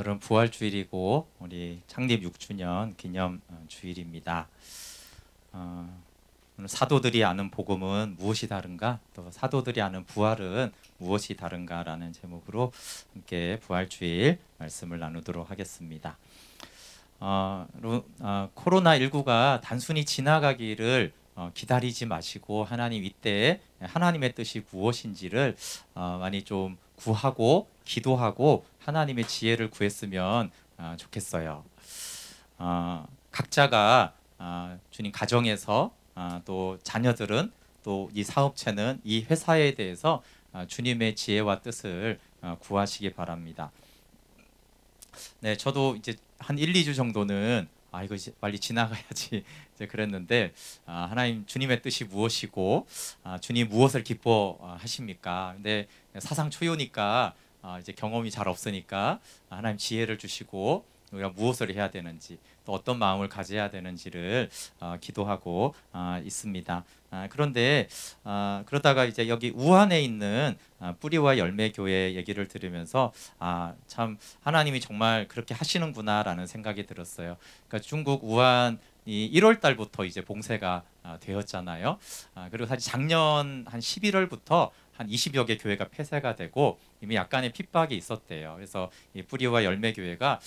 오늘은 부활주일이고 우리 창립 6주년 기념 주일입니다. 오늘 사도들이 아는 복음은 무엇이 다른가? 또 사도들이 아는 부활은 무엇이 다른가라는 제목으로 함께 부활주일 말씀을 나누도록 하겠습니다. 코로나19가 단순히 지나가기를 기다리지 마시고 하나님 이때에 하나님의 뜻이 무엇인지를 많이 좀 구하고 기도하고 하나님의 지혜를 구했으면 좋겠어요. 각자가 주님 가정에서 또 자녀들은 또 이 사업체는 이 회사에 대해서 주님의 지혜와 뜻을 구하시기 바랍니다. 네, 저도 이제 한 1, 2주 정도는 이거 빨리 지나가야지 이제 그랬는데 하나님 주님의 뜻이 무엇이고 주님 무엇을 기뻐하십니까? 근데 사상 초유니까 이제 경험이 잘 없으니까 하나님 지혜를 주시고 우리가 무엇을 해야 되는지 또 어떤 마음을 가져야 되는지를 기도하고 있습니다. 그런데 그러다가 이제 여기 우한에 있는 뿌리와 열매 교회 얘기를 들으면서 참 하나님이 정말 그렇게 하시는구나라는 생각이 들었어요. 그러니까 중국 우한이 1월 달부터 이제 봉쇄가 되었잖아요. 그리고 사실 작년 한 11월부터 한 20여 개 교회가 폐쇄가 되고 이미 약간의 핍박이 있었대요. 그래서 이 뿌리와 열매 교회가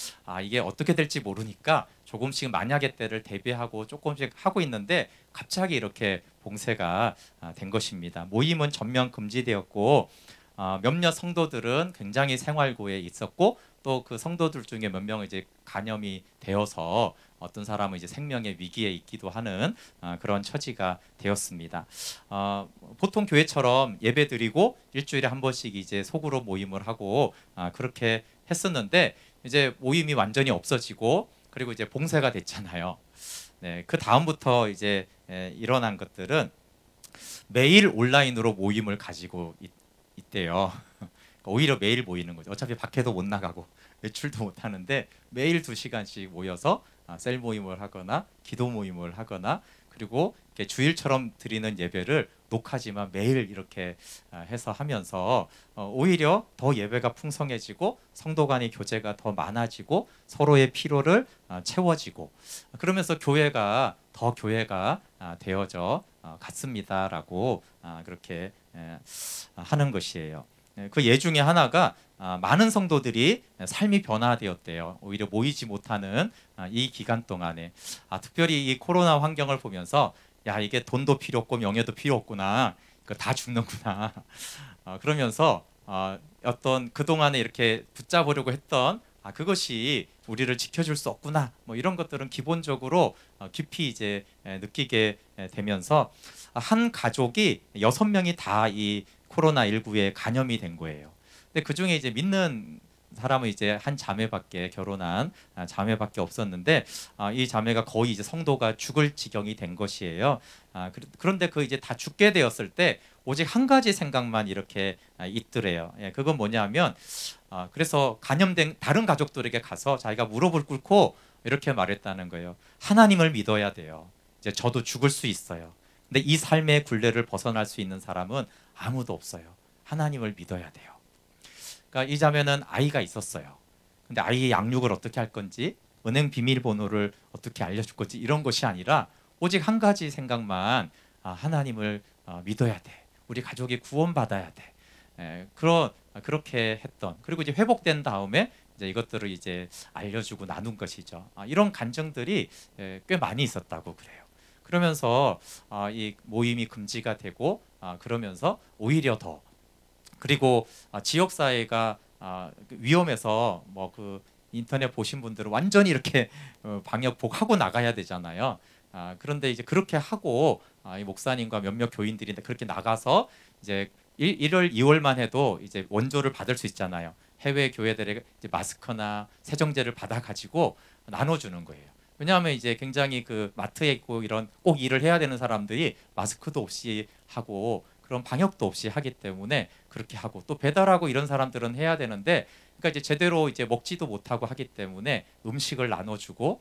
이게 어떻게 될지 모르니까 조금씩 만약의 때를 대비하고 조금씩 하고 있는데 갑자기 이렇게 봉쇄가 된 것입니다. 모임은 전면 금지되었고 몇몇 성도들은 굉장히 생활고에 있었고 또 그 성도들 중에 몇 명은 이제 감염이 되어서 어떤 사람은 이제 생명의 위기에 있기도 하는 그런 처지가 되었습니다. 보통 교회처럼 예배드리고 일주일에 한 번씩 이제 소그룹 모임을 하고 그렇게 했었는데 이제 모임이 완전히 없어지고 그리고 이제 봉쇄가 됐잖아요. 네, 그 다음부터 이제 일어난 것들은 매일 온라인으로 모임을 가지고 있대요. 오히려 매일 모이는 거죠. 어차피 밖에도 못 나가고 외출도 못 하는데 매일 2시간씩 모여서 셀 모임을 하거나 기도 모임을 하거나 그리고 이렇게 주일처럼 드리는 예배를 녹화지만 매일 이렇게 해서 하면서 오히려 더 예배가 풍성해지고 성도 간의 교제가 더 많아지고 서로의 필요를 채워지고 그러면서 교회가 더 교회가 되어져 갔습니다라고 그렇게 하는 것이에요. 그 예 중에 하나가 많은 성도들이 삶이 변화되었대요. 오히려 모이지 못하는 이 기간 동안에 특별히 이 코로나 환경을 보면서 야 이게 돈도 필요 없고 명예도 필요 없구나. 이거 다 죽는구나. 그러면서 어떤 그동안에 이렇게 붙잡으려고 했던 그것이 우리를 지켜줄 수 없구나. 뭐 이런 것들은 기본적으로 깊이 이제 느끼게 되면서 한 가족이 6명이 다 이 코로나19에 감염이 된 거예요. 근데 그 중에 이제 믿는 사람은 이제 한 자매밖에 결혼한 자매밖에 없었는데 이 자매가 거의 이제 성도가 죽을 지경이 된 것이에요. 그런데 그 이제 다 죽게 되었을 때 오직 한 가지 생각만 이렇게 있더래요. 그건 뭐냐면 그래서 감염된 다른 가족들에게 가서 자기가 무릎을 꿇고 이렇게 말했다는 거예요. 하나님을 믿어야 돼요. 이제 저도 죽을 수 있어요. 근데 이 삶의 굴레를 벗어날 수 있는 사람은 아무도 없어요. 하나님을 믿어야 돼요. 그러니까 이 자매는 아이가 있었어요. 근데 아이의 양육을 어떻게 할 건지 은행 비밀번호를 어떻게 알려줄 건지 이런 것이 아니라 오직 한 가지 생각만 하나님을 믿어야 돼. 우리 가족이 구원받아야 돼. 그렇게 했던 그리고 이제 회복된 다음에 이제 이것들을 이제 알려주고 나눈 것이죠. 이런 간증들이 꽤 많이 있었다고 그래요. 그러면서 이 모임이 금지가 되고 그러면서 오히려 더 그리고 지역 사회가 위험해서 뭐 그 인터넷 보신 분들은 완전히 이렇게 방역복 하고 나가야 되잖아요. 그런데 이제 그렇게 하고 이 목사님과 몇몇 교인들이 그렇게 나가서 이제 1월, 2월만 해도 이제 원조를 받을 수 있잖아요. 해외 교회들에게 이제 마스크나 세정제를 받아 가지고 나눠주는 거예요. 왜냐하면 이제 굉장히 그 마트에 있고 이런 꼭 일을 해야 되는 사람들이 마스크도 없이 하고 그런 방역도 없이 하기 때문에 그렇게 하고 또 배달하고 이런 사람들은 해야 되는데 그러니까 이제 제대로 이제 먹지도 못하고 하기 때문에 음식을 나눠주고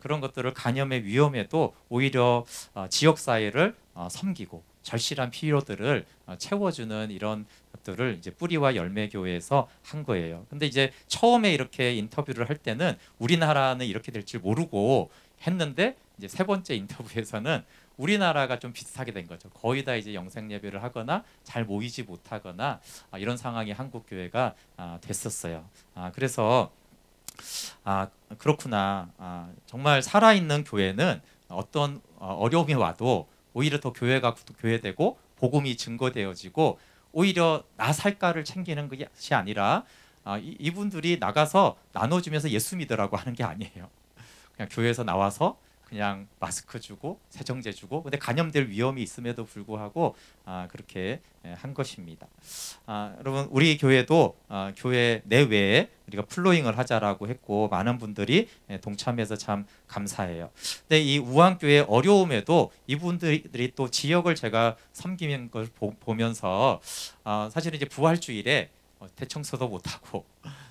그런 것들을 감염의 위험에도 오히려 지역 사회를 섬기고 절실한 필요들을 채워주는 이런 것들을 이제 뿌리와 열매 교회에서 한 거예요. 근데 이제 처음에 이렇게 인터뷰를 할 때는 우리나라는 이렇게 될 줄 모르고 했는데 이제 세 번째 인터뷰에서는 우리나라가 좀 비슷하게 된 거죠. 거의 다 이제 영생 예배를 하거나 잘 모이지 못하거나 이런 상황이 한국 교회가 됐었어요. 그래서 그렇구나. 정말 살아있는 교회는 어떤 어려움이 와도 오히려 더 교회가 교회되고 복음이 증거되어지고 오히려 나 살까를 챙기는 것이 아니라 이분들이 나가서 나눠주면서 예수 믿으라고 하는 게 아니에요. 그냥 교회에서 나와서 그냥 마스크 주고 세정제 주고 근데 감염될 위험이 있음에도 불구하고 그렇게 한 것입니다. 여러분 우리 교회도 교회 내외에 우리가 플로잉을 하자라고 했고 많은 분들이 동참해서 참 감사해요. 근데 이 우한교회 어려움에도 이분들이 또 지역을 제가 섬기는 걸 보면서 사실은 이제 부활주일에 대청소도 못하고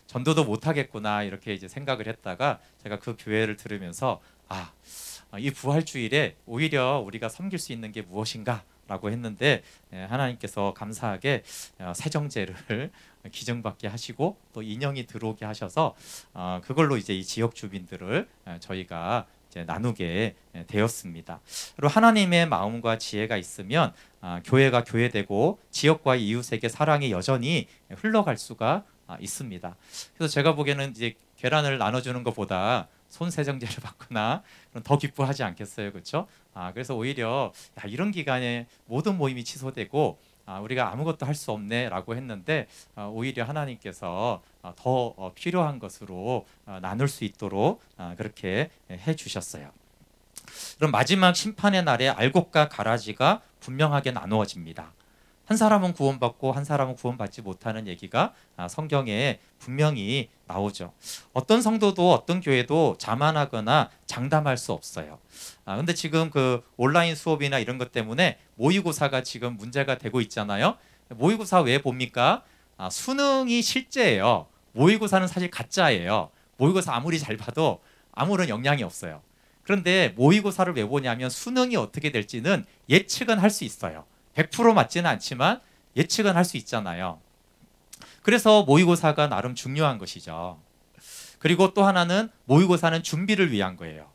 전도도 못하겠구나 이렇게 이제 생각을 했다가 제가 그 교회를 들으면서 이 부활주일에 오히려 우리가 섬길 수 있는 게 무엇인가라고 했는데 하나님께서 감사하게 세정제를 기증받게 하시고 또 인형이 들어오게 하셔서 그걸로 이제 이 지역 주민들을 저희가 이제 나누게 되었습니다. 그리고 하나님의 마음과 지혜가 있으면 교회가 교회되고 지역과 이웃에게 사랑이 여전히 흘러갈 수가 있습니다. 그래서 제가 보기에는 이제 계란을 나눠주는 것보다 손세정제를 받거나 더 기뻐하지 않겠어요, 그렇죠? 그래서 오히려 이런 기간에 모든 모임이 취소되고 우리가 아무것도 할 수 없네라고 했는데 오히려 하나님께서 더 필요한 것으로 나눌 수 있도록 그렇게 해주셨어요. 그럼 마지막 심판의 날에 알곡과 가라지가 분명하게 나누어집니다. 한 사람은 구원받고 한 사람은 구원받지 못하는 얘기가 성경에 분명히 나오죠. 어떤 성도도 어떤 교회도 자만하거나 장담할 수 없어요. 근데 지금 그 온라인 수업이나 이런 것 때문에 모의고사가 지금 문제가 되고 있잖아요. 모의고사 왜 봅니까? 수능이 실제예요. 모의고사는 사실 가짜예요. 모의고사 아무리 잘 봐도 아무런 영향이 없어요. 그런데 모의고사를 왜 보냐면 수능이 어떻게 될지는 예측은 할 수 있어요. 100% 맞지는 않지만 예측은 할 수 있잖아요. 그래서 모의고사가 나름 중요한 것이죠. 그리고 또 하나는 모의고사는 준비를 위한 거예요.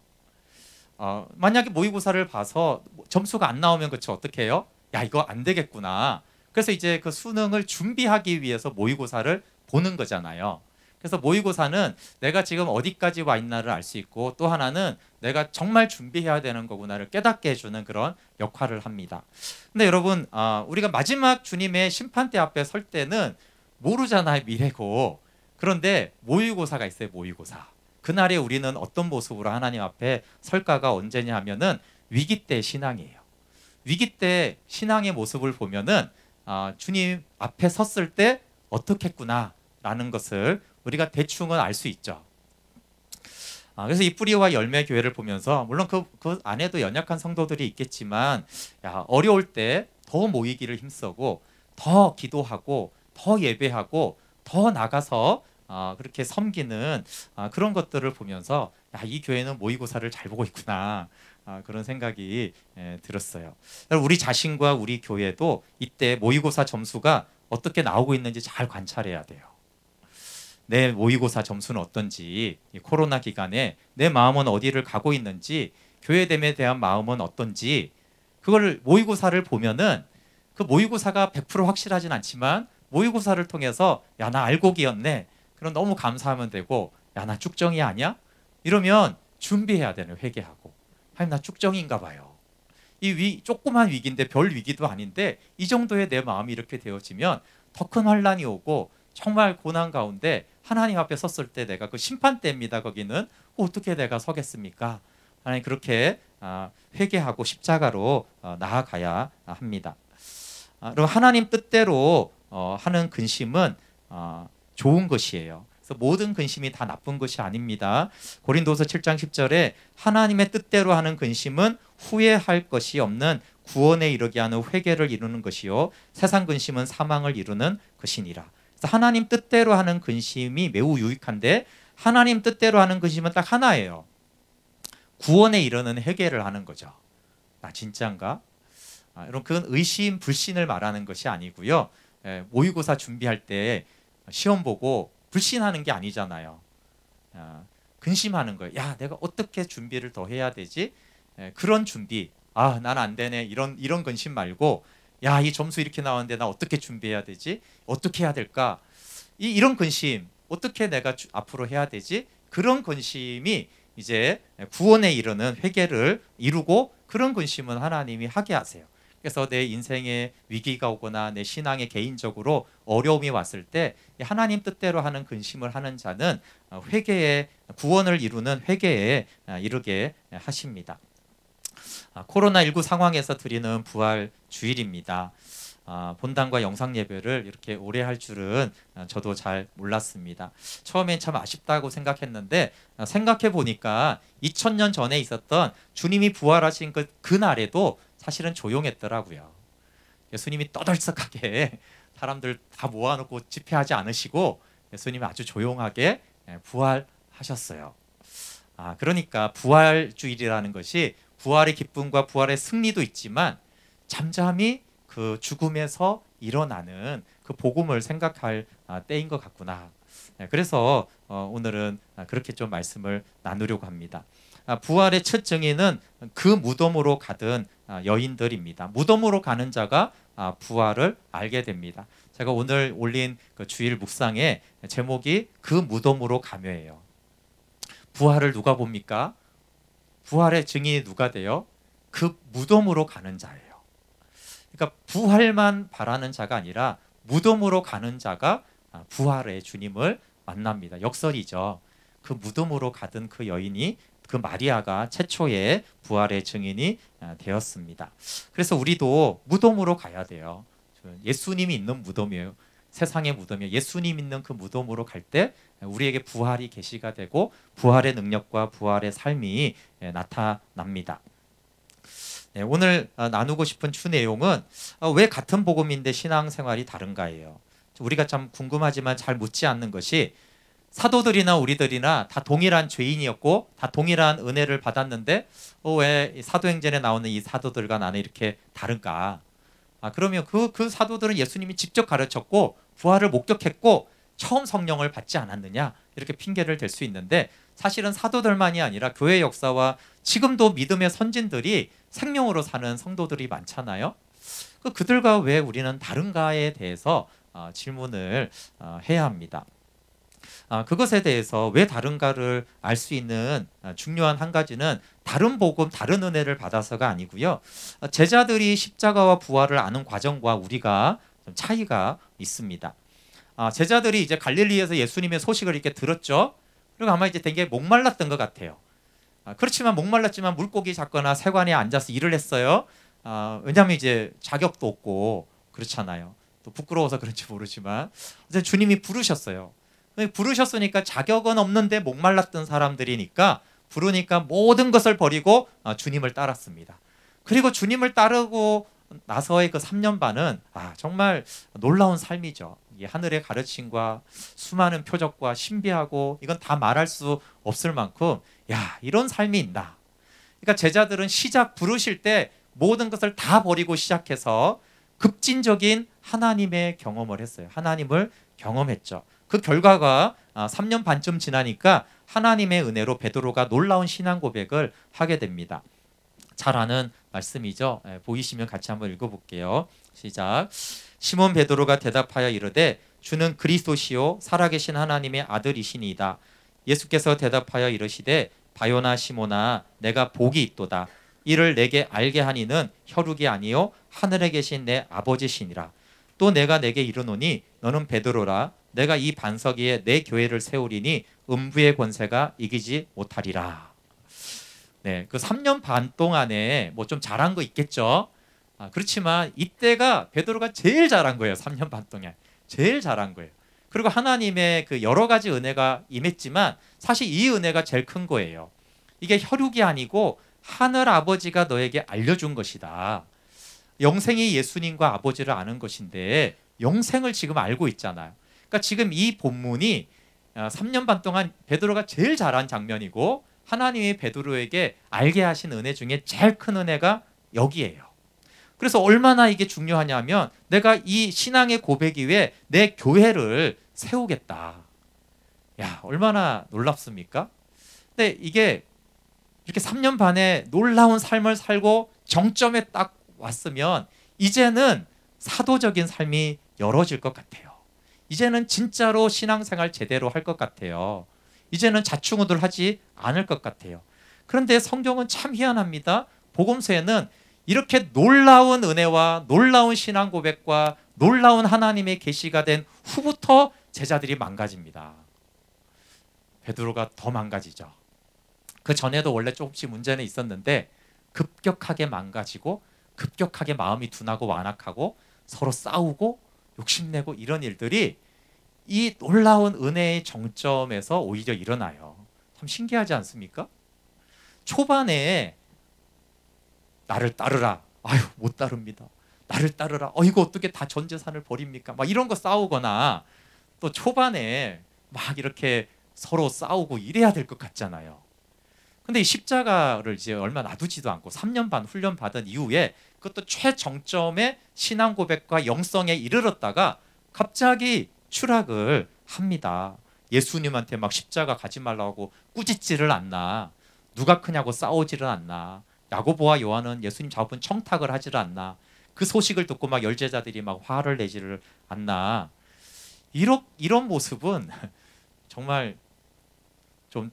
만약에 모의고사를 봐서 점수가 안 나오면 그쵸 어떻게 해요? 야 이거 안 되겠구나. 그래서 이제 그 수능을 준비하기 위해서 모의고사를 보는 거잖아요. 그래서 모의고사는 내가 지금 어디까지 와 있나를 알 수 있고 또 하나는 내가 정말 준비해야 되는 거구나를 깨닫게 해주는 그런 역할을 합니다. 근데 여러분 우리가 마지막 주님의 심판대 앞에 설 때는 모르잖아요. 미래고. 그런데 모의고사가 있어요. 모의고사. 그날에 우리는 어떤 모습으로 하나님 앞에 설까가 언제냐 하면은 위기 때 신앙이에요. 위기 때 신앙의 모습을 보면은 주님 앞에 섰을 때 어떻겠구나라는 것을 우리가 대충은 알 수 있죠. 그래서 이 뿌리와 열매 교회를 보면서 물론 그 안에도 연약한 성도들이 있겠지만 어려울 때 더 모이기를 힘쓰고 더 기도하고 더 예배하고 더 나가서 그렇게 섬기는 그런 것들을 보면서 이 교회는 모의고사를 잘 보고 있구나 그런 생각이 들었어요. 우리 자신과 우리 교회도 이때 모의고사 점수가 어떻게 나오고 있는지 잘 관찰해야 돼요. 내 모의고사 점수는 어떤지, 코로나 기간에 내 마음은 어디를 가고 있는지, 교회됨에 대한 마음은 어떤지, 그걸 모의고사를 보면은 그 모의고사가 100% 확실하진 않지만 모의고사를 통해서 야 나 알곡이었네. 그럼 너무 감사하면 되고 야 나 쭉정이 아니야? 이러면 준비해야 되는 회개하고 하나님 나 쭉정인가 봐요. 이 조그만 위기인데 별 위기도 아닌데 이 정도의 내 마음이 이렇게 되어지면 더 큰 환란이 오고 정말 고난 가운데 하나님 앞에 섰을 때 내가 그 심판대입니다. 거기는 어떻게 내가 서겠습니까? 하나님 그렇게 회개하고 십자가로 나아가야 합니다. 그리고 하나님 뜻대로 하는 근심은 좋은 것이에요. 그래서 모든 근심이 다 나쁜 것이 아닙니다. 고린도서 7장 10절에 하나님의 뜻대로 하는 근심은 후회할 것이 없는 구원에 이르게 하는 회개를 이루는 것이요 세상 근심은 사망을 이루는 것이니라. 그래서 하나님 뜻대로 하는 근심이 매우 유익한데 하나님 뜻대로 하는 근심은 딱 하나예요. 구원에 이르는 회개를 하는 거죠. 나 진짜인가? 여러분 그건 의심 불신을 말하는 것이 아니고요. 모의고사 준비할 때 시험 보고 불신하는 게 아니잖아요. 근심하는 거예요. 야, 내가 어떻게 준비를 더 해야 되지? 그런 준비. 난 안 되네. 이런 근심 말고, 야, 이 점수 이렇게 나왔는데 나 어떻게 준비해야 되지? 어떻게 해야 될까? 이런 근심. 어떻게 내가 앞으로 해야 되지? 그런 근심이 이제 구원에 이르는 회개를 이루고, 그런 근심은 하나님이 하게 하세요. 그래서 내 인생에 위기가 오거나 내 신앙에 개인적으로 어려움이 왔을 때 하나님 뜻대로 하는 근심을 하는 자는 회개에, 구원을 이루는 회개에 이르게 하십니다. 코로나19 상황에서 드리는 부활 주일입니다. 본당과 영상 예배를 이렇게 오래 할 줄은 저도 잘 몰랐습니다. 처음엔 참 아쉽다고 생각했는데 생각해 보니까 2000년 전에 있었던 주님이 부활하신 그날에도 사실은 조용했더라고요. 예수님이 떠들썩하게 사람들 다 모아놓고 집회하지 않으시고 예수님이 아주 조용하게 부활하셨어요. 그러니까 부활주일이라는 것이 부활의 기쁨과 부활의 승리도 있지만 잠잠히 그 죽음에서 일어나는 그 복음을 생각할 때인 것 같구나. 그래서 오늘은 그렇게 좀 말씀을 나누려고 합니다. 부활의 첫 증인은 그 무덤으로 가던 여인들입니다. 무덤으로 가는 자가 부활을 알게 됩니다. 제가 오늘 올린 그 주일 묵상의 제목이 그 무덤으로 가며예요. 부활을 누가 봅니까? 부활의 증인이 누가 돼요? 그 무덤으로 가는 자예요. 그러니까 부활만 바라는 자가 아니라 무덤으로 가는 자가 부활의 주님을 만납니다. 역설이죠. 그 무덤으로 가던 그 여인이, 그 마리아가 최초의 부활의 증인이 되었습니다. 그래서 우리도 무덤으로 가야 돼요. 예수님이 있는 무덤이에요. 세상의 무덤이에요. 예수님 있는 그 무덤으로 갈 때 우리에게 부활이 계시가 되고 부활의 능력과 부활의 삶이 나타납니다. 오늘 나누고 싶은 주 내용은 왜 같은 복음인데 신앙생활이 다른가예요. 우리가 참 궁금하지만 잘 묻지 않는 것이, 사도들이나 우리들이나 다 동일한 죄인이었고 다 동일한 은혜를 받았는데 왜 사도행전에 나오는 이 사도들과 나는 이렇게 다른가? 그러면 그 사도들은 예수님이 직접 가르쳤고 부활을 목격했고 처음 성령을 받지 않았느냐, 이렇게 핑계를 댈 수 있는데, 사실은 사도들만이 아니라 교회 역사와 지금도 믿음의 선진들이 생명으로 사는 성도들이 많잖아요. 그들과 왜 우리는 다른가에 대해서 질문을 해야 합니다. 그것에 대해서 왜 다른가를 알 수 있는 중요한 한 가지는 다른 복음, 다른 은혜를 받아서가 아니고요. 제자들이 십자가와 부활을 아는 과정과 우리가 좀 차이가 있습니다. 제자들이 이제 갈릴리에서 예수님의 소식을 이렇게 들었죠. 그리고 아마 이제 되게 목말랐던 것 같아요. 그렇지만 목말랐지만 물고기 잡거나 세관에 앉아서 일을 했어요. 왜냐하면 이제 자격도 없고 그렇잖아요. 또 부끄러워서 그런지 모르지만 주님이 부르셨어요. 부르셨으니까 자격은 없는데 목말랐던 사람들이니까 부르니까 모든 것을 버리고 주님을 따랐습니다. 그리고 주님을 따르고 나서의 그 3년 반은 정말 놀라운 삶이죠. 이 하늘의 가르침과 수많은 표적과 신비하고 이건 다 말할 수 없을 만큼 이런 삶이 있나. 그러니까 제자들은 시작 부르실 때 모든 것을 다 버리고 시작해서 급진적인 하나님의 경험을 했어요. 하나님을 경험했죠. 그 결과가 3년 반쯤 지나니까 하나님의 은혜로 베드로가 놀라운 신앙 고백을 하게 됩니다. 잘 아는 말씀이죠. 보이시면 같이 한번 읽어볼게요. 시작. 시몬 베드로가 대답하여 이르되 주는 그리스도시요 살아계신 하나님의 아들이시니이다. 예수께서 대답하여 이르시되 바요나 시몬아 내가 복이 있도다. 이를 내게 알게 하니는 혈육이 아니요 하늘에 계신 내 아버지시니라. 또 내가 내게 이르노니 너는 베드로라. 내가 이 반석 위에 내 교회를 세우리니 음부의 권세가 이기지 못하리라. 그 3년 반 동안에 뭐 좀 잘한 거 있겠죠. 그렇지만 이때가 베드로가 제일 잘한 거예요. 3년 반 동안 제일 잘한 거예요. 그리고 하나님의 그 여러 가지 은혜가 임했지만 사실 이 은혜가 제일 큰 거예요. 이게 혈육이 아니고 하늘 아버지가 너에게 알려준 것이다. 영생이 예수님과 아버지를 아는 것인데 영생을 지금 알고 있잖아요. 그러니까 지금 이 본문이 3년 반 동안 베드로가 제일 잘한 장면이고 하나님이 베드로에게 알게 하신 은혜 중에 제일 큰 은혜가 여기예요. 그래서 얼마나 이게 중요하냐면 내가 이 신앙의 고백 이후에 내 교회를 세우겠다. 야, 얼마나 놀랍습니까? 근데 이게 이렇게 3년 반에 놀라운 삶을 살고 정점에 딱 왔으면 이제는 사도적인 삶이 열어질 것 같아요. 이제는 진짜로 신앙생활 제대로 할 것 같아요. 이제는 자충우돌 하지 않을 것 같아요. 그런데 성경은 참 희한합니다. 복음서에는 이렇게 놀라운 은혜와 놀라운 신앙 고백과 놀라운 하나님의 계시가 된 후부터 제자들이 망가집니다. 베드로가 더 망가지죠. 그 전에도 원래 조금씩 문제는 있었는데 급격하게 망가지고 급격하게 마음이 둔하고 완악하고 서로 싸우고 욕심내고 이런 일들이 이 놀라운 은혜의 정점에서 오히려 일어나요. 참 신기하지 않습니까? 초반에 나를 따르라. 아유, 못 따릅니다. 나를 따르라. 이거 어떻게 다 전 재산을 버립니까? 막 이런 거 싸우거나 또 초반에 막 이렇게 서로 싸우고 이래야 될 것 같잖아요. 근데 이 십자가를 이제 얼마 놔두지도 않고 3년 반 훈련 받은 이후에 그것도 최정점의 신앙 고백과 영성에 이르렀다가 갑자기 추락을 합니다. 예수님한테 막 십자가 가지 말라고 꾸짖지를 않나. 누가 크냐고 싸우지를 않나. 야고보와 요한은 예수님 잡은 청탁을 하지를 않나. 그 소식을 듣고 막 열제자들이 막 화를 내지를 않나. 이런 모습은 정말 좀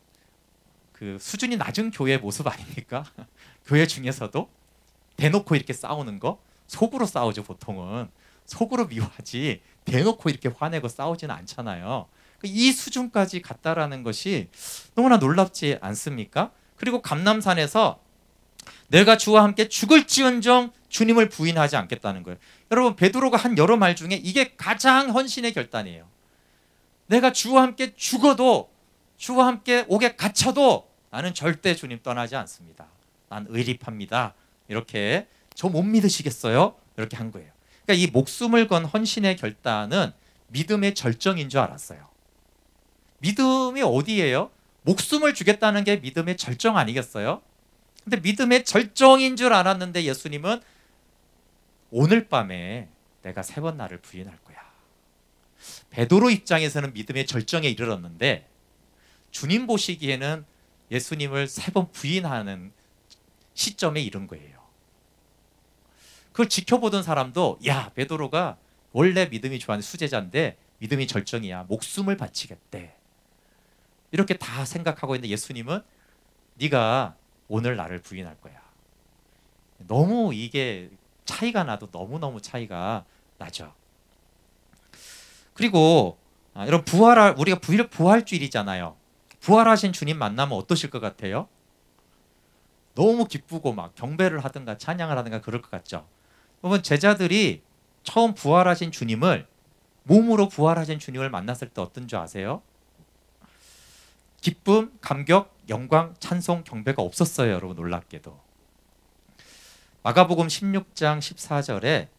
그 수준이 낮은 교회의 모습 아닙니까? 교회 중에서도 대놓고 이렇게 싸우는 거 속으로 싸우죠. 보통은 속으로 미워하지 대놓고 이렇게 화내고 싸우지는 않잖아요. 이 수준까지 갔다라는 것이 너무나 놀랍지 않습니까? 그리고 감람산에서 내가 주와 함께 죽을지언정 주님을 부인하지 않겠다는 거예요. 여러분, 베드로가 한 여러 말 중에 이게 가장 헌신의 결단이에요. 내가 주와 함께 죽어도 주와 함께 옥에 갇혀도 나는 절대 주님 떠나지 않습니다. 난 의리파입니다. 이렇게 저 못 믿으시겠어요? 이렇게 한 거예요. 그러니까 이 목숨을 건 헌신의 결단은 믿음의 절정인 줄 알았어요. 믿음이 어디예요? 목숨을 주겠다는 게 믿음의 절정 아니겠어요? 근데 믿음의 절정인 줄 알았는데 예수님은 오늘 밤에 내가 3번 나를 부인할 거야. 베드로 입장에서는 믿음의 절정에 이르렀는데 주님 보시기에는 예수님을 3번 부인하는 시점에 이른 거예요. 그걸 지켜보던 사람도 야, 베드로가 원래 믿음이 좋아하는 수제자인데 믿음이 절정이야. 목숨을 바치겠대. 이렇게 다 생각하고 있는데 예수님은 네가 오늘 나를 부인할 거야. 너무 이게 차이가 나도 너무너무 차이가 나죠. 그리고 이런 우리가 부활주일이잖아요. 부활하신 주님 만나면 어떠실 것 같아요? 너무 기쁘고 막 경배를 하든가 찬양을 하든가 그럴 것 같죠. 여러분, 제자들이 처음 부활하신 주님을 몸으로 부활하신 주님을 만났을 때 어떤 줄 아세요? 기쁨, 감격, 영광, 찬송, 경배가 없었어요. 여러분, 놀랍게도. 마가복음 16장 14절에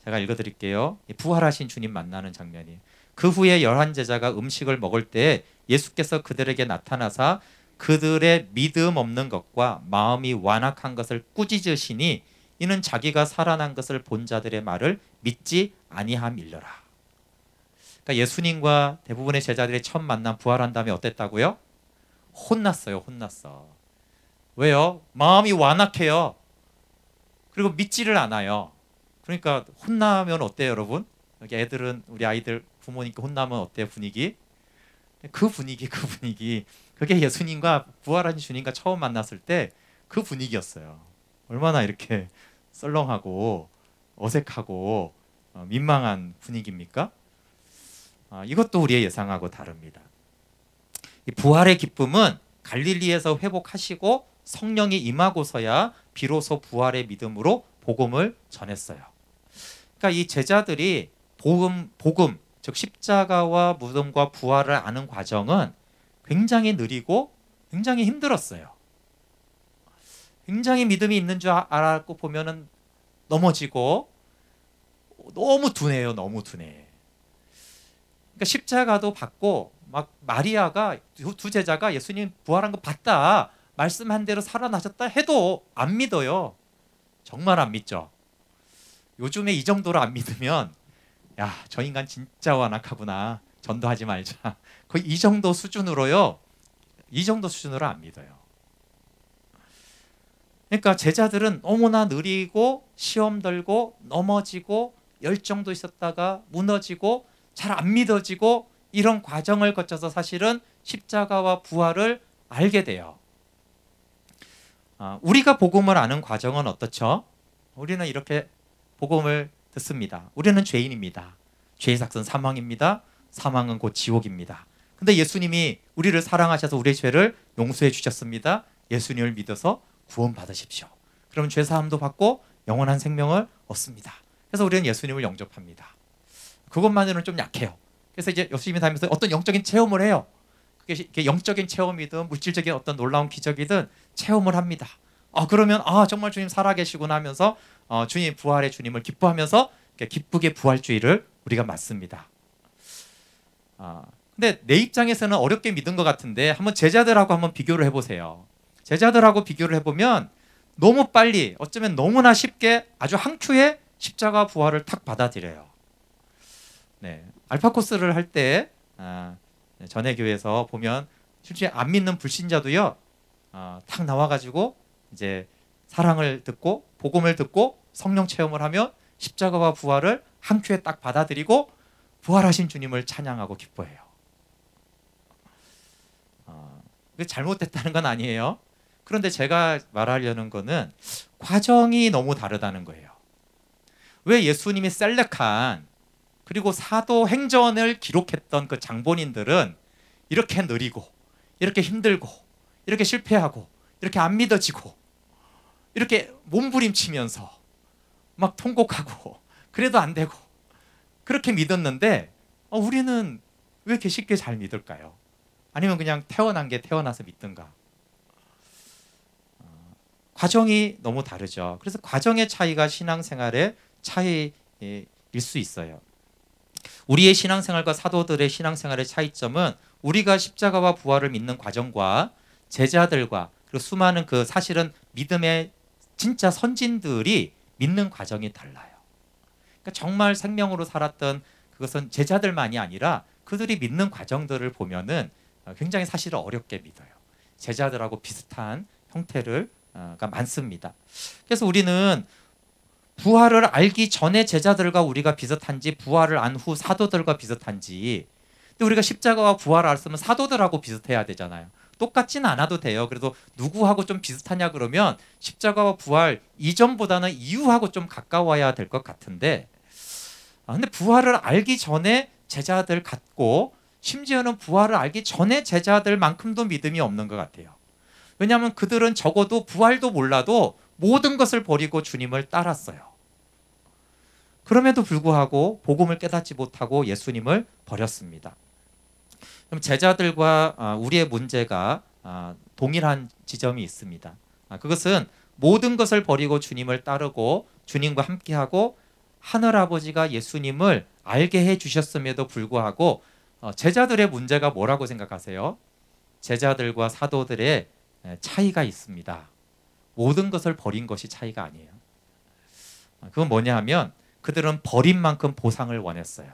제가 읽어드릴게요. 부활하신 주님 만나는 장면이. 그 후에 11제자가 음식을 먹을 때 예수께서 그들에게 나타나사 그들의 믿음 없는 것과 마음이 완악한 것을 꾸짖으시니 이는 자기가 살아난 것을 본 자들의 말을 믿지 아니함일러라. 그러니까 예수님과 대부분의 제자들이 처음 만난 부활한 다음에 어땠다고요? 혼났어요. 혼났어. 왜요? 마음이 완악해요. 그리고 믿지를 않아요. 그러니까 혼나면 어때요, 여러분? 여기 애들은, 우리 아이들 부모님께 혼나면 어때요, 분위기? 그 분위기. 그게 예수님과 부활하신 주님과 처음 만났을 때 그 분위기였어요. 얼마나 이렇게 썰렁하고 어색하고 민망한 분위기입니까? 이것도 우리의 예상하고 다릅니다. 이 부활의 기쁨은 갈릴리에서 회복하시고 성령이 임하고서야 비로소 부활의 믿음으로 복음을 전했어요. 그러니까 이 제자들이 복음, 즉 십자가와 무덤과 부활을 아는 과정은 굉장히 느리고 굉장히 힘들었어요. 굉장히 믿음이 있는 줄 알았고 보면은 넘어지고 너무 둔해요. 너무 둔해. 그러니까 십자가도 받고 막 마리아가 두 제자가 예수님 부활한 거 봤다. 말씀한 대로 살아나셨다 해도 안 믿어요. 정말 안 믿죠. 요즘에 이 정도로 안 믿으면 야, 저 인간 진짜 완악하구나. 전도하지 말자. 거의 이 정도 수준으로요. 이 정도 수준으로 안 믿어요. 그러니까 제자들은 너무나 느리고 시험 들고 넘어지고 열정도 있었다가 무너지고 잘 안 믿어지고 이런 과정을 거쳐서 사실은 십자가와 부활을 알게 돼요. 우리가 복음을 아는 과정은 어떻죠? 우리는 이렇게 복음을 듣습니다. 우리는 죄인입니다. 죄의 삭은 사망입니다. 사망은 곧 지옥입니다. 근데 예수님이 우리를 사랑하셔서 우리의 죄를 용서해 주셨습니다. 예수님을 믿어서 구원 받으십시오. 그러면 죄 사함도 받고 영원한 생명을 얻습니다. 그래서 우리는 예수님을 영접합니다. 그것만으로는 좀 약해요. 그래서 이제 예수님이 다니면서 어떤 영적인 체험을 해요. 그게 영적인 체험이든 물질적인 어떤 놀라운 기적이든 체험을 합니다. 그러면 정말 주님 살아계시구나 하면서 주님 부활의 주님을 기뻐하면서 기쁘게 부활주의를 우리가 맞습니다. 근데 내 입장에서는 어렵게 믿은 것 같은데 한번 제자들하고 한번 비교를 해보세요. 제자들하고 비교를 해보면 너무 빨리 어쩌면 너무나 쉽게 아주 한 큐에 십자가 부활을 탁 받아들여요. 네, 알파 코스를 할 때 전에 교회에서 보면 실제 안 믿는 불신자도요 탁 나와가지고 이제 사랑을 듣고 복음을 듣고 성령 체험을 하면 십자가와 부활을 한 큐에 딱 받아들이고 부활하신 주님을 찬양하고 기뻐해요. 그게 잘못됐다는 건 아니에요. 그런데 제가 말하려는 거는 과정이 너무 다르다는 거예요. 왜 예수님이 셀렉한 그리고 사도행전을 기록했던 그 장본인들은 이렇게 느리고 이렇게 힘들고 이렇게 실패하고 이렇게 안 믿어지고 이렇게 몸부림치면서 막 통곡하고 그래도 안 되고 그렇게 믿었는데 우리는 왜 이렇게 쉽게 잘 믿을까요? 아니면 그냥 태어난 게 태어나서 믿든가. 과정이 너무 다르죠. 그래서 과정의 차이가 신앙생활의 차이일 수 있어요. 우리의 신앙생활과 사도들의 신앙생활의 차이점은 우리가 십자가와 부활을 믿는 과정과 제자들과 그리고 수많은 그 사실은 믿음의 진짜 선진들이 믿는 과정이 달라요. 그러니까 정말 생명으로 살았던 그것은 제자들만이 아니라 그들이 믿는 과정들을 보면은 굉장히 사실은 어렵게 믿어요. 제자들하고 비슷한 형태가 많습니다. 그래서 우리는 부활을 알기 전에 제자들과 우리가 비슷한지 부활을 안 후 사도들과 비슷한지. 근데 우리가 십자가와 부활을 알았으면 사도들하고 비슷해야 되잖아요. 똑같지는 않아도 돼요. 그래도 누구하고 좀 비슷하냐 그러면 십자가와 부활 이전보다는 이후하고 좀 가까워야 될 것 같은데 근데 부활을 알기 전에 제자들 같고 심지어는 부활을 알기 전에 제자들만큼도 믿음이 없는 것 같아요. 왜냐하면 그들은 적어도 부활도 몰라도 모든 것을 버리고 주님을 따랐어요. 그럼에도 불구하고 복음을 깨닫지 못하고 예수님을 버렸습니다. 그럼 제자들과 우리의 문제가 동일한 지점이 있습니다. 그것은 모든 것을 버리고 주님을 따르고 주님과 함께하고 하늘아버지가 예수님을 알게 해주셨음에도 불구하고 제자들의 문제가 뭐라고 생각하세요? 제자들과 사도들의 차이가 있습니다. 모든 것을 버린 것이 차이가 아니에요. 그건 뭐냐 하면 그들은 버린 만큼 보상을 원했어요.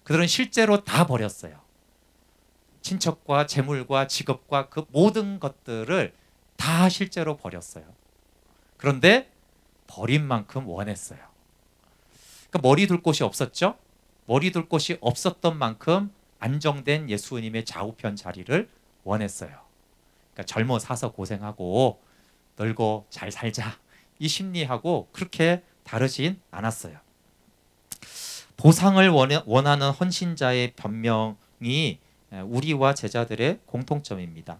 그들은 실제로 다 버렸어요. 친척과 재물과 직업과 그 모든 것들을 다 실제로 버렸어요. 그런데 버린 만큼 원했어요. 그러니까 머리 둘 곳이 없었죠. 머리 둘 곳이 없었던 만큼 안정된 예수님의 좌우편 자리를 원했어요. 그러니까 젊어 사서 고생하고 늙어 잘 살자 이 심리하고 그렇게 다르진 않았어요. 보상을 원하는 헌신자의 변명이 우리와 제자들의 공통점입니다.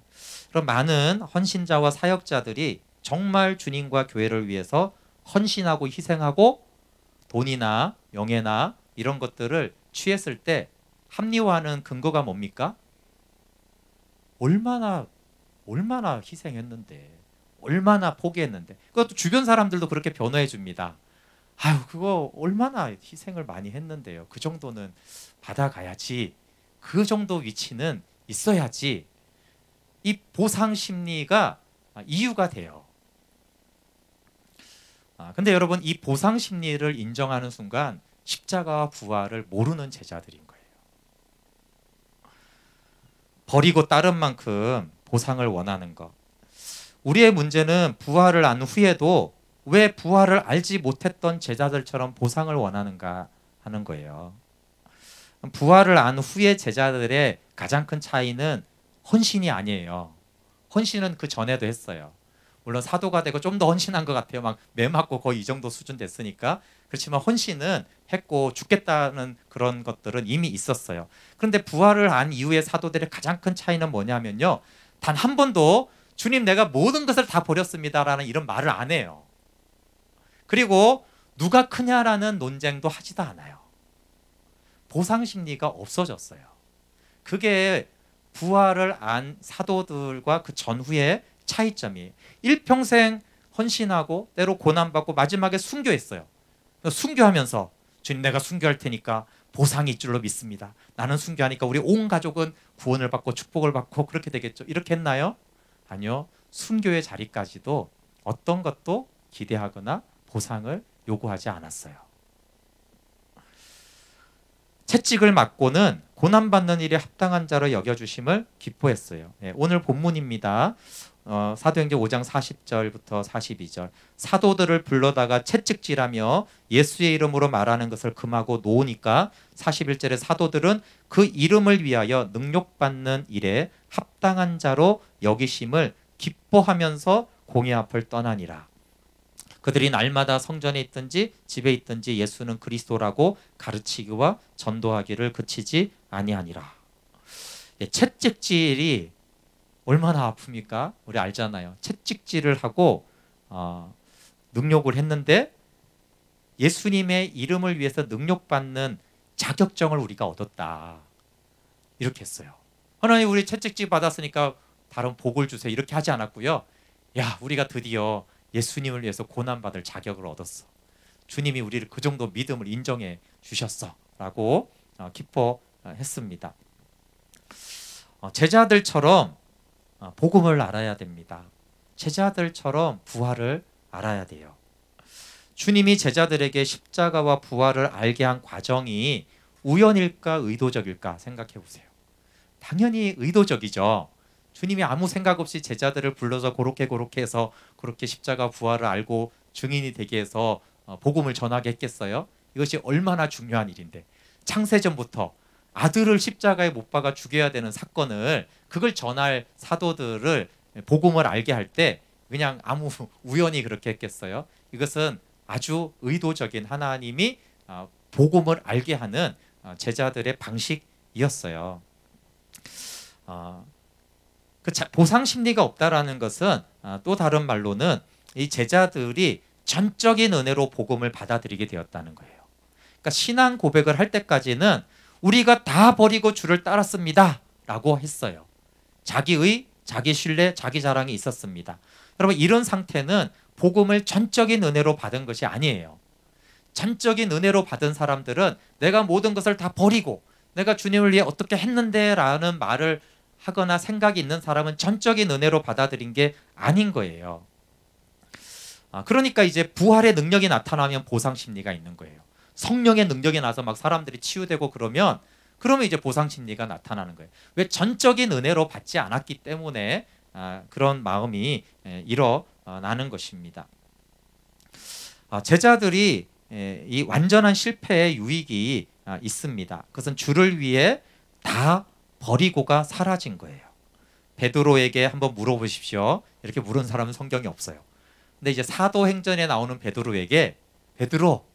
그럼 많은 헌신자와 사역자들이 정말 주님과 교회를 위해서 헌신하고 희생하고 돈이나 명예나 이런 것들을 취했을 때 합리화하는 근거가 뭡니까? 얼마나 희생했는데, 얼마나 포기했는데. 그것도 주변 사람들도 그렇게 변호해 줍니다. 아유, 그거 얼마나 희생을 많이 했는데요. 그 정도는 받아가야지. 그 정도 위치는 있어야지. 이 보상 심리가 이유가 돼요. 근데 여러분, 이 보상 심리를 인정하는 순간 십자가와 부활을 모르는 제자들인 거예요. 버리고 따른 만큼 보상을 원하는 것. 우리의 문제는 부활을 안 후에도 왜 부활을 알지 못했던 제자들처럼 보상을 원하는가 하는 거예요. 부활을 안 후의 제자들의 가장 큰 차이는 헌신이 아니에요. 헌신은 그 전에도 했어요. 물론 사도가 되고 좀 더 헌신한 것 같아요. 막 매 맞고 거의 이 정도 수준 됐으니까. 그렇지만 헌신은 했고 죽겠다는 그런 것들은 이미 있었어요. 그런데 부활을 한 이후의 사도들의 가장 큰 차이는 뭐냐면요, 단 한 번도 주님 내가 모든 것을 다 버렸습니다라는 이런 말을 안 해요. 그리고 누가 크냐라는 논쟁도 하지도 않아요. 보상 심리가 없어졌어요. 그게 부활을 안 사도들과 그 전후의 차이점이에요. 일평생 헌신하고 때로 고난받고 마지막에 순교했어요. 순교하면서 주님 내가 순교할 테니까 보상이 있을 줄로 믿습니다. 나는 순교하니까 우리 온 가족은 구원을 받고 축복을 받고 그렇게 되겠죠. 이렇게 했나요? 아니요. 순교의 자리까지도 어떤 것도 기대하거나 보상을 요구하지 않았어요. 채찍을 맞고는 고난받는 일에 합당한 자로 여겨주심을 기뻐했어요. 오늘 본문입니다. 사도행전 5장 40절부터 42절. 사도들을 불러다가 채찍질하며 예수의 이름으로 말하는 것을 금하고 놓으니까 41절에 사도들은 그 이름을 위하여 능욕받는 일에 합당한 자로 여기심을 기뻐하면서 공회 앞을 떠나니라. 그들이 날마다 성전에 있든지 집에 있든지 예수는 그리스도라고 가르치기와 전도하기를 그치지 아니하니라. 채찍질이 얼마나 아픕니까? 우리 알잖아요. 채찍질을 하고 능욕을 했는데 예수님의 이름을 위해서 능욕받는 자격증을 우리가 얻었다. 이렇게 했어요. 하나님 우리 채찍질 받았으니까 다른 복을 주세요. 이렇게 하지 않았고요. 야, 우리가 드디어 예수님을 위해서 고난받을 자격을 얻었어. 주님이 우리를 그 정도 믿음을 인정해 주셨어. 라고 기뻐했습니다. 제자들처럼 복음을 알아야 됩니다. 제자들처럼 부활을 알아야 돼요. 주님이 제자들에게 십자가와 부활을 알게 한 과정이 우연일까 의도적일까 생각해 보세요. 당연히 의도적이죠. 주님이 아무 생각 없이 제자들을 불러서 그렇게 해서 그렇게 십자가 부활을 알고 증인이 되게 해서 복음을 전하게 했겠어요? 이것이 얼마나 중요한 일인데, 창세전부터 아들을 십자가에 못 박아 죽여야 되는 사건을, 그걸 전할 사도들을 복음을 알게 할 때 그냥 아무 우연히 그렇게 했겠어요? 이것은 아주 의도적인 하나님이 복음을 알게 하는 제자들의 방식이었어요. 보상 심리가 없다라는 것은 또 다른 말로는 이 제자들이 전적인 은혜로 복음을 받아들이게 되었다는 거예요. 그러니까 신앙 고백을 할 때까지는 우리가 다 버리고 주를 따랐습니다 라고 했어요. 자기의, 자기 신뢰, 자기 자랑이 있었습니다. 여러분, 이런 상태는 복음을 전적인 은혜로 받은 것이 아니에요. 전적인 은혜로 받은 사람들은 내가 모든 것을 다 버리고 내가 주님을 위해 어떻게 했는데 라는 말을 하거나 생각이 있는 사람은 전적인 은혜로 받아들인 게 아닌 거예요. 그러니까 이제 부활의 능력이 나타나면 보상 심리가 있는 거예요. 성령의 능력이 나서 막 사람들이 치유되고 그러면 이제 보상 심리가 나타나는 거예요. 왜? 전적인 은혜로 받지 않았기 때문에 그런 마음이 일어나는 것입니다. 제자들이 이 완전한 실패의 유익이 있습니다. 그것은 주를 위해 다 버리고가 사라진 거예요. 베드로에게 한번 물어보십시오. 이렇게 물은 사람은 성경에 없어요. 근데 이제 사도행전에 나오는 베드로에게, 베드로,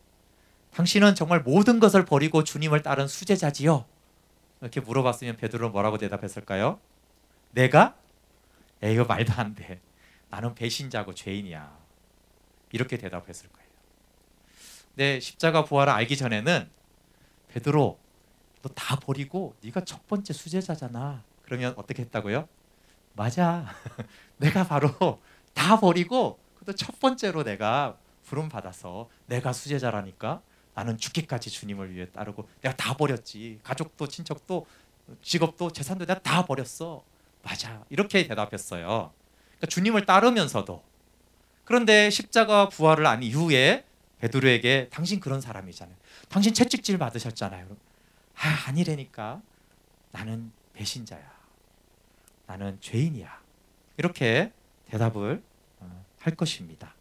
당신은 정말 모든 것을 버리고 주님을 따른 수제자지요? 이렇게 물어봤으면 베드로는 뭐라고 대답했을까요? 내가? 이거 말도 안 돼. 나는 배신자고 죄인이야. 이렇게 대답했을 거예요. 근데 십자가 부활을 알기 전에는 베드로, 너 다 버리고 네가 첫 번째 수제자잖아. 그러면 어떻게 했다고요? 맞아. 내가 바로 다 버리고 그것도 첫 번째로 내가 부름 받아서 내가 수제자라니까. 나는 죽기까지 주님을 위해 따르고 내가 다 버렸지. 가족도 친척도 직업도 재산도 내가 다 버렸어. 맞아. 이렇게 대답했어요. 그러니까 주님을 따르면서도. 그런데 십자가 부활을 안 이후에 베드로에게 당신 그런 사람이잖아요. 당신 채찍질 받으셨잖아요. 아니라니까. 나는 배신자야. 나는 죄인이야. 이렇게 대답을 할 것입니다.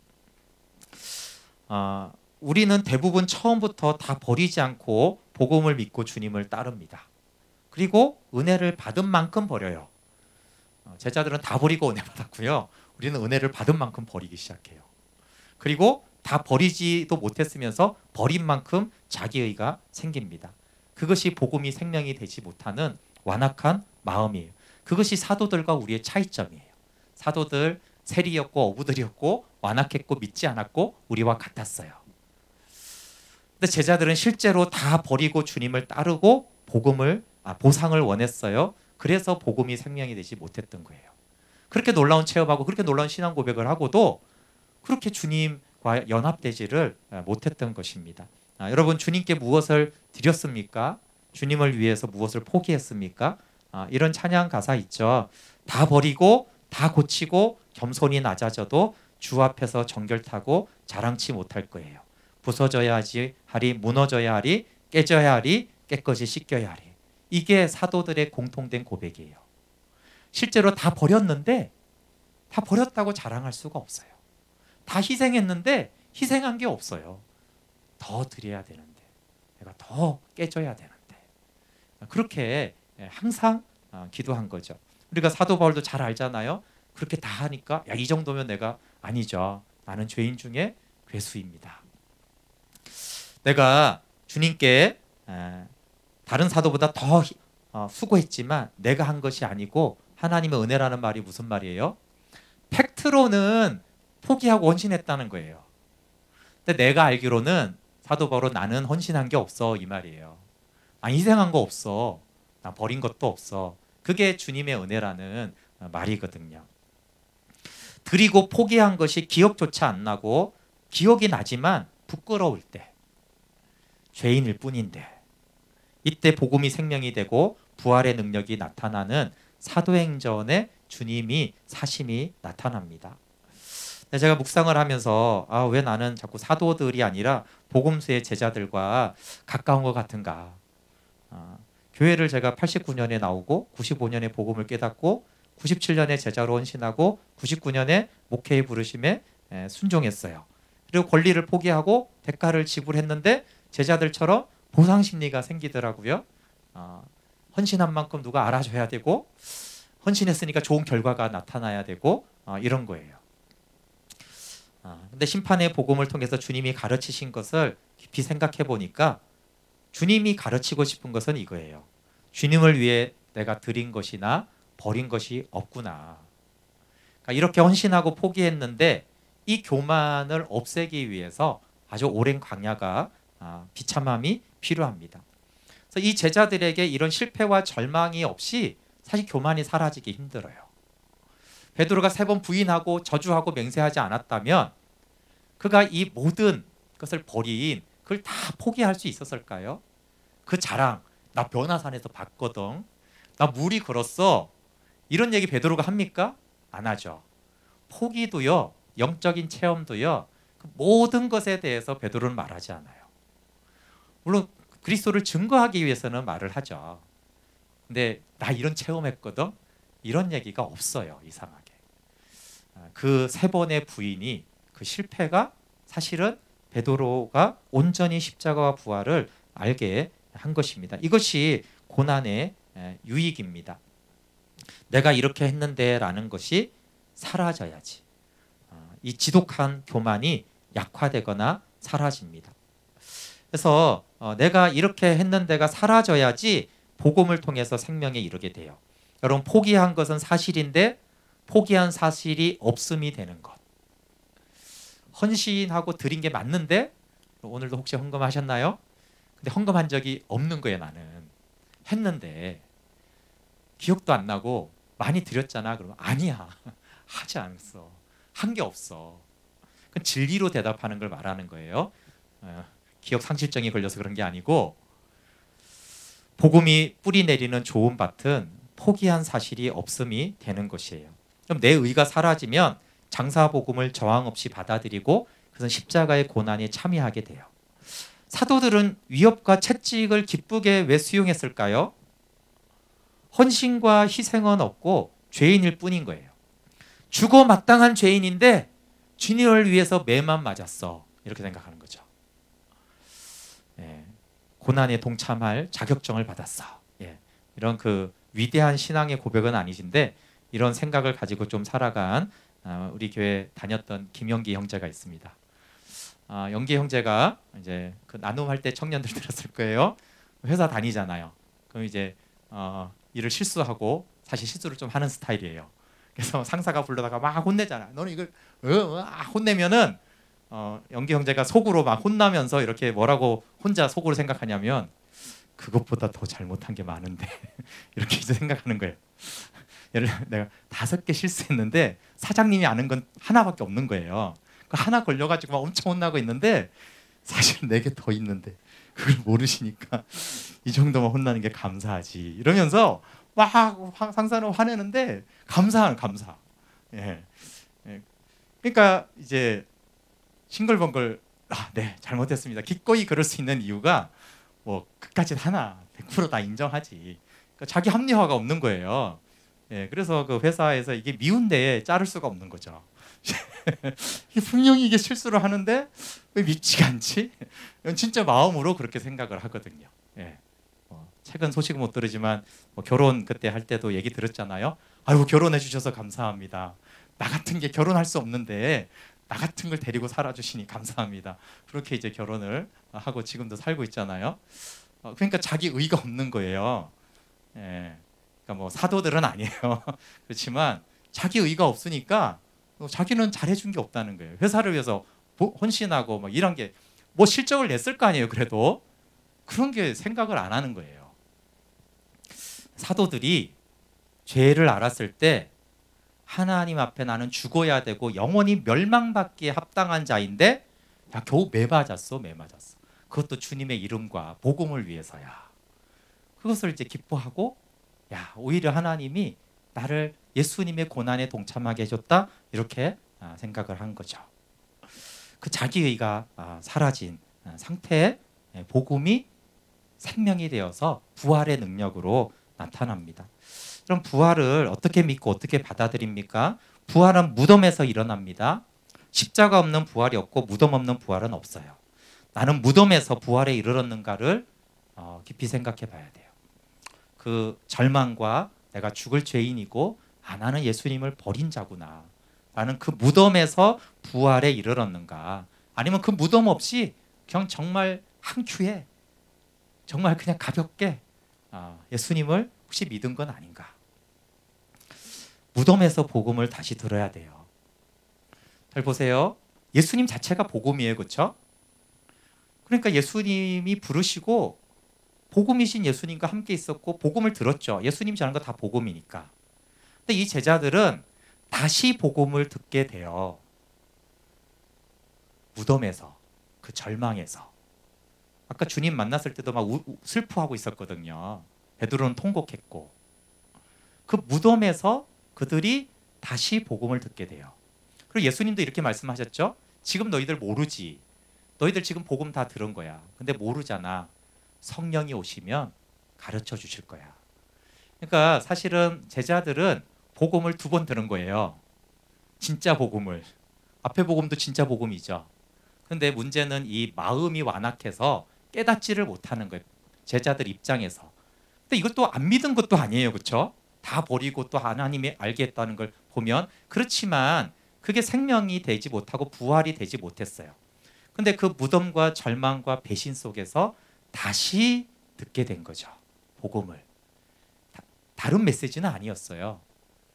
우리는 대부분 처음부터 다 버리지 않고 복음을 믿고 주님을 따릅니다. 그리고 은혜를 받은 만큼 버려요. 제자들은 다 버리고 은혜 받았고요. 우리는 은혜를 받은 만큼 버리기 시작해요. 그리고 다 버리지도 못했으면서 버린 만큼 자기의가 생깁니다. 그것이 복음이 생명이 되지 못하는 완악한 마음이에요. 그것이 사도들과 우리의 차이점이에요. 사도들 세리였고 어부들이었고 완악했고 믿지 않았고 우리와 같았어요. 근데 제자들은 실제로 다 버리고 주님을 따르고 보상을 원했어요. 그래서 복음이 생명이 되지 못했던 거예요. 그렇게 놀라운 체험하고 그렇게 놀라운 신앙 고백을 하고도 그렇게 주님과 연합되지를 못했던 것입니다. 여러분 주님께 무엇을 드렸습니까? 주님을 위해서 무엇을 포기했습니까? 이런 찬양 가사 있죠. 다 버리고 다 고치고 겸손히 낮아져도 주 앞에서 정결타고 자랑치 못할 거예요. 부서져야 하리, 무너져야 하리, 깨져야 하리, 깨끗이 씻겨야 하리. 이게 사도들의 공통된 고백이에요. 실제로 다 버렸는데 다 버렸다고 자랑할 수가 없어요. 다 희생했는데 희생한 게 없어요. 더 드려야 되는데, 내가 더 깨져야 되는데. 그렇게 항상 기도한 거죠. 우리가 사도 바울도 잘 알잖아요. 그렇게 다 하니까 이 정도면 내가 아니죠. 나는 죄인 중에 괴수입니다. 내가 주님께 다른 사도보다 더 수고했지만 내가 한 것이 아니고 하나님의 은혜라는 말이 무슨 말이에요? 팩트로는 포기하고 헌신했다는 거예요. 근데 내가 알기로는 사도 바울은 나는 헌신한 게 없어 이 말이에요. 희생한 거 없어. 나 버린 것도 없어. 그게 주님의 은혜라는 말이거든요. 드리고 포기한 것이 기억조차 안 나고 기억이 나지만 부끄러울 때, 죄인일 뿐인데 이때 복음이 생명이 되고 부활의 능력이 나타나는 사도행전에 주님이 사심이 나타납니다. 제가 묵상을 하면서 왜 나는 자꾸 사도들이 아니라 복음서의 제자들과 가까운 것 같은가. 교회를 제가 89년에 나오고 95년에 복음을 깨닫고 97년에 제자로 헌신하고 99년에 목회의 부르심에 순종했어요. 그리고 권리를 포기하고 대가를 지불했는데 제자들처럼 보상심리가 생기더라고요. 헌신한 만큼 누가 알아줘야 되고 헌신했으니까 좋은 결과가 나타나야 되고 이런 거예요. 근데 심판의 복음을 통해서 주님이 가르치신 것을 깊이 생각해 보니까 주님이 가르치고 싶은 것은 이거예요. 주님을 위해 내가 드린 것이나 버린 것이 없구나. 그러니까 이렇게 헌신하고 포기했는데 이 교만을 없애기 위해서 아주 오랜 광야가 비참함이 필요합니다. 그래서 이 제자들에게 이런 실패와 절망이 없이 사실 교만이 사라지기 힘들어요. 베드로가 3번 부인하고 저주하고 맹세하지 않았다면 그가 이 모든 것을 버린 그걸 다 포기할 수 있었을까요? 그 자랑, 나 변화산에서 봤거든. 나 물이 걸었어. 이런 얘기 베드로가 합니까? 안 하죠. 포기도요, 영적인 체험도요, 그 모든 것에 대해서 베드로는 말하지 않아요. 물론 그리스도를 증거하기 위해서는 말을 하죠. 근데 나 이런 체험했거든. 이런 얘기가 없어요. 이상하게. 그 3번의 부인이 그 실패가 사실은 베드로가 온전히 십자가와 부활을 알게 한 것입니다. 이것이 고난의 유익입니다. 내가 이렇게 했는데 라는 것이 사라져야지. 이 지독한 교만이 약화되거나 사라집니다. 그래서 내가 이렇게 했는데가 사라져야지 복음을 통해서 생명에 이르게 돼요. 여러분 포기한 것은 사실인데 포기한 사실이 없음이 되는 것. 헌신하고 드린 게 맞는데 오늘도 혹시 헌금하셨나요? 근데 헌금한 적이 없는 거예요. 나는 했는데 기억도 안 나고 많이 드렸잖아. 그러면 아니야. 하지 않았어. 한 게 없어. 그건 진리로 대답하는 걸 말하는 거예요. 기억 상실증이 걸려서 그런 게 아니고 복음이 뿌리 내리는 좋은 밭은 포기한 사실이 없음이 되는 것이에요. 그럼 내 의가 사라지면 장사 복음을 저항 없이 받아들이고 그래서 십자가의 고난에 참여하게 돼요. 사도들은 위협과 채찍을 기쁘게 왜 수용했을까요? 헌신과 희생은 없고 죄인일 뿐인 거예요. 죽어 마땅한 죄인인데 주님을 위해서 매만 맞았어. 이렇게 생각하는 거죠. 예, 고난에 동참할 자격증을 받았어. 예, 이런 그 위대한 신앙의 고백은 아니신데 이런 생각을 가지고 좀 살아간 우리 교회 다녔던 김영기 형제가 있습니다. 영기 형제가 이제 그 나눔할 때 청년들 들었을 거예요. 회사 다니잖아요. 그럼 이제 일을 실수하고 사실 실수를 좀 하는 스타일이에요. 그래서 상사가 불러다가 막 혼내잖아. 너는 이걸 혼내면은 영기 형제가 속으로 막 혼나면서 이렇게 뭐라고 혼자 속으로 생각하냐면 그것보다 더 잘못한 게 많은데 이렇게 이제 생각하는 거예요. 예를 들어 내가 5개 실수했는데 사장님이 아는 건 하나밖에 없는 거예요. 그 하나 걸려가지고 막 엄청 혼나고 있는데 사실 4개 더 있는데 그걸 모르시니까 이 정도만 혼나는 게 감사하지 이러면서 막 상사는 화내는데 감사. 예. 그러니까 이제 싱글벙글 네 잘못했습니다. 기꺼이 그럴 수 있는 이유가 뭐 그까짓 하나 100% 다 인정하지. 그러니까 자기 합리화가 없는 거예요. 예, 그래서 그 회사에서 이게 미운데 자를 수가 없는 거죠. 분명히 이게 실수를 하는데 왜 믿지가 않지? 진짜 마음으로 그렇게 생각을 하거든요. 예. 최근 소식은 못 들으지만 결혼 그때 할 때도 얘기 들었잖아요. 아이고 결혼해 주셔서 감사합니다. 나 같은 게 결혼할 수 없는데 나 같은 걸 데리고 살아주시니 감사합니다. 그렇게 이제 결혼을 하고 지금도 살고 있잖아요. 그러니까 자기 의가 없는 거예요. 예. 그러니까 뭐 사도들은 아니에요. 그렇지만 자기 의가 없으니까 자기는 잘해준 게 없다는 거예요. 회사를 위해서 헌신하고 막 이런 게 뭐 실적을 냈을 거 아니에요. 그래도 그런 게 생각을 안 하는 거예요. 사도들이 죄를 알았을 때 하나님 앞에 나는 죽어야 되고 영원히 멸망받기에 합당한 자인데 야 겨우 매 맞았어. 그것도 주님의 이름과 복음을 위해서야. 그것을 이제 기뻐하고 야 오히려 하나님이 나를 예수님의 고난에 동참하게 해줬다 이렇게 생각을 한 거죠. 그 자기의가 사라진 상태에 복음이 생명이 되어서 부활의 능력으로 나타납니다. 그럼 부활을 어떻게 믿고 어떻게 받아들입니까? 부활은 무덤에서 일어납니다. 십자가 없는 부활이 없고 무덤 없는 부활은 없어요. 나는 무덤에서 부활에 이르렀는가를 깊이 생각해 봐야 돼요. 그 절망과 내가 죽을 죄인이고 나는 예수님을 버린 자구나. 나는 그 무덤에서 부활에 이르렀는가. 아니면 그 무덤 없이 그냥 정말 한 큐에 정말 그냥 가볍게 예수님을 혹시 믿은 건 아닌가. 무덤에서 복음을 다시 들어야 돼요. 잘 보세요. 예수님 자체가 복음이에요. 그렇죠? 그러니까 예수님이 부르시고 복음이신 예수님과 함께 있었고 복음을 들었죠. 예수님이 전한 거 다 복음이니까. 근데 이 제자들은 다시 복음을 듣게 돼요. 무덤에서, 그 절망에서. 아까 주님 만났을 때도 막 슬퍼하고 있었거든요. 베드로는 통곡했고. 그 무덤에서 그들이 다시 복음을 듣게 돼요. 그리고 예수님도 이렇게 말씀하셨죠. 지금 너희들 모르지. 너희들 지금 복음 다 들은 거야. 근데 모르잖아. 성령이 오시면 가르쳐 주실 거야. 그러니까 사실은 제자들은 복음을 2번 들은 거예요. 진짜 복음을. 앞에 복음도 진짜 복음이죠. 근데 문제는 이 마음이 완악해서 깨닫지를 못하는 거예요. 제자들 입장에서. 근데 이것도 안 믿은 것도 아니에요. 그렇죠? 다 버리고 또 하나님이 알게 했다는 걸 보면 그렇지만 그게 생명이 되지 못하고 부활이 되지 못했어요. 근데 그 무덤과 절망과 배신 속에서 다시 듣게 된 거죠. 복음을. 다른 메시지는 아니었어요.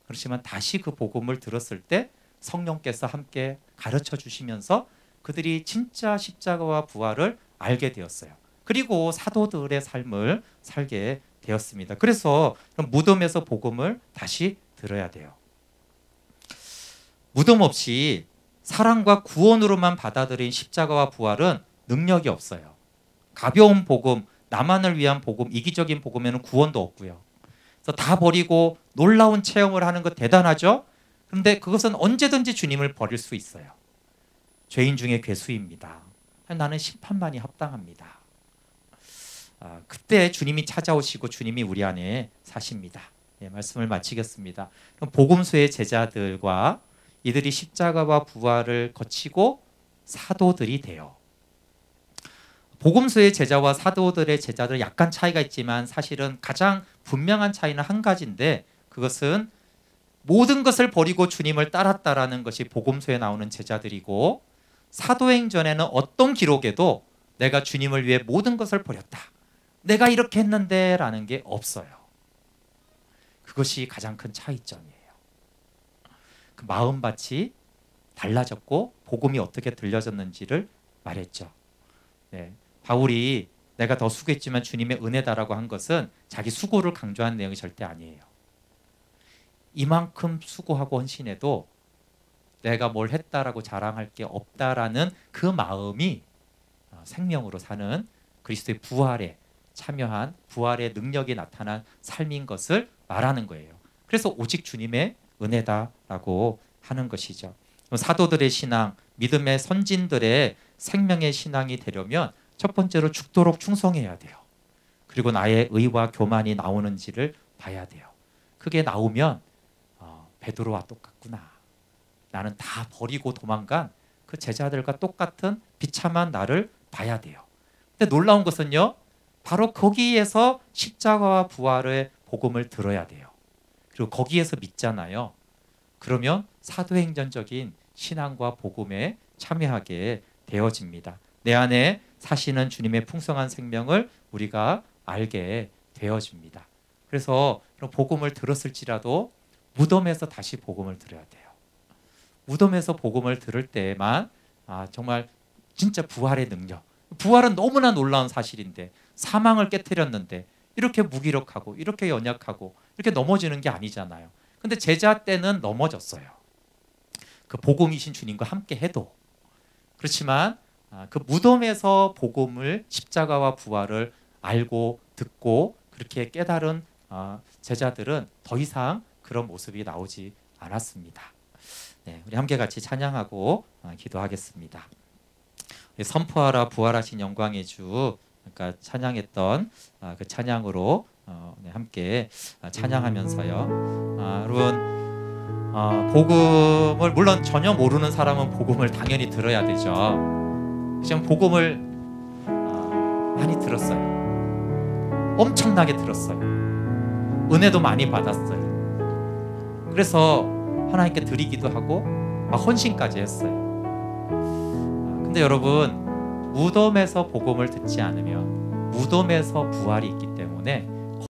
그렇지만 다시 그 복음을 들었을 때 성령께서 함께 가르쳐 주시면서 그들이 진짜 십자가와 부활을 알게 되었어요. 그리고 사도들의 삶을 살게 되었습니다. 그래서 무덤에서 복음을 다시 들어야 돼요. 무덤 없이 사랑과 구원으로만 받아들인 십자가와 부활은 능력이 없어요. 가벼운 복음, 나만을 위한 복음, 이기적인 복음에는 구원도 없고요. 그래서 다 버리고 놀라운 체험을 하는 것 대단하죠? 그런데 그것은 언제든지 주님을 버릴 수 있어요. 죄인 중에 괴수입니다. 나는 심판만이 합당합니다. 그때 주님이 찾아오시고 주님이 우리 안에 사십니다. 네, 말씀을 마치겠습니다. 그럼 복음서의 제자들과 이들이 십자가와 부활을 거치고 사도들이 돼요. 복음서의 제자와 사도들의 제자들 약간 차이가 있지만 사실은 가장 분명한 차이는 한 가지인데, 그것은 모든 것을 버리고 주님을 따랐다라는 것이 복음서에 나오는 제자들이고, 사도행전에는 어떤 기록에도 내가 주님을 위해 모든 것을 버렸다, 내가 이렇게 했는데 라는 게 없어요. 그것이 가장 큰 차이점이에요. 그 마음밭이 달라졌고 복음이 어떻게 들려졌는지를 말했죠. 네, 바울이 내가 더 수고했지만 주님의 은혜다라고 한 것은 자기 수고를 강조한 내용이 절대 아니에요. 이만큼 수고하고 헌신해도 내가 뭘 했다라고 자랑할 게 없다라는 그 마음이 생명으로 사는 그리스도의 부활에 참여한, 부활의 능력이 나타난 삶인 것을 말하는 거예요. 그래서 오직 주님의 은혜다라고 하는 것이죠. 사도들의 신앙, 믿음의 선진들의 생명의 신앙이 되려면 첫 번째로 죽도록 충성해야 돼요. 그리고 나의 의와 교만이 나오는지를 봐야 돼요. 그게 나오면 베드로와 똑같구나, 나는 다 버리고 도망간 그 제자들과 똑같은 비참한 나를 봐야 돼요. 근데 놀라운 것은요, 바로 거기에서 십자가와 부활의 복음을 들어야 돼요. 그리고 거기에서 믿잖아요. 그러면 사도행전적인 신앙과 복음에 참여하게 되어집니다. 내 안에 사시는 주님의 풍성한 생명을 우리가 알게 되어집니다. 그래서 복음을 들었을지라도 무덤에서 다시 복음을 들어야 돼요. 무덤에서 복음을 들을 때에만 정말 진짜 부활의 능력, 부활은 너무나 놀라운 사실인데, 사망을 깨트렸는데 이렇게 무기력하고 이렇게 연약하고 이렇게 넘어지는 게 아니잖아요. 근데 제자 때는 넘어졌어요. 그 복음이신 주님과 함께 해도. 그렇지만 그 무덤에서 복음을, 십자가와 부활을 알고 듣고 그렇게 깨달은 제자들은 더 이상 그런 모습이 나오지 않았습니다. 네, 우리 함께 같이 찬양하고 기도하겠습니다. 선포하라 부활하신 영광의 주, 그러니까 찬양했던 그 찬양으로 함께 찬양하면서요. 여러분, 복음을 물론 전혀 모르는 사람은 복음을 당연히 들어야 되죠. 지금 복음을 많이 들었어요. 엄청나게 들었어요. 은혜도 많이 받았어요. 그래서 하나님께 드리기도 하고 헌신까지 했어요. 근데 여러분, 무덤에서 복음을 듣지 않으면 무덤에서 부활이 있기 때문에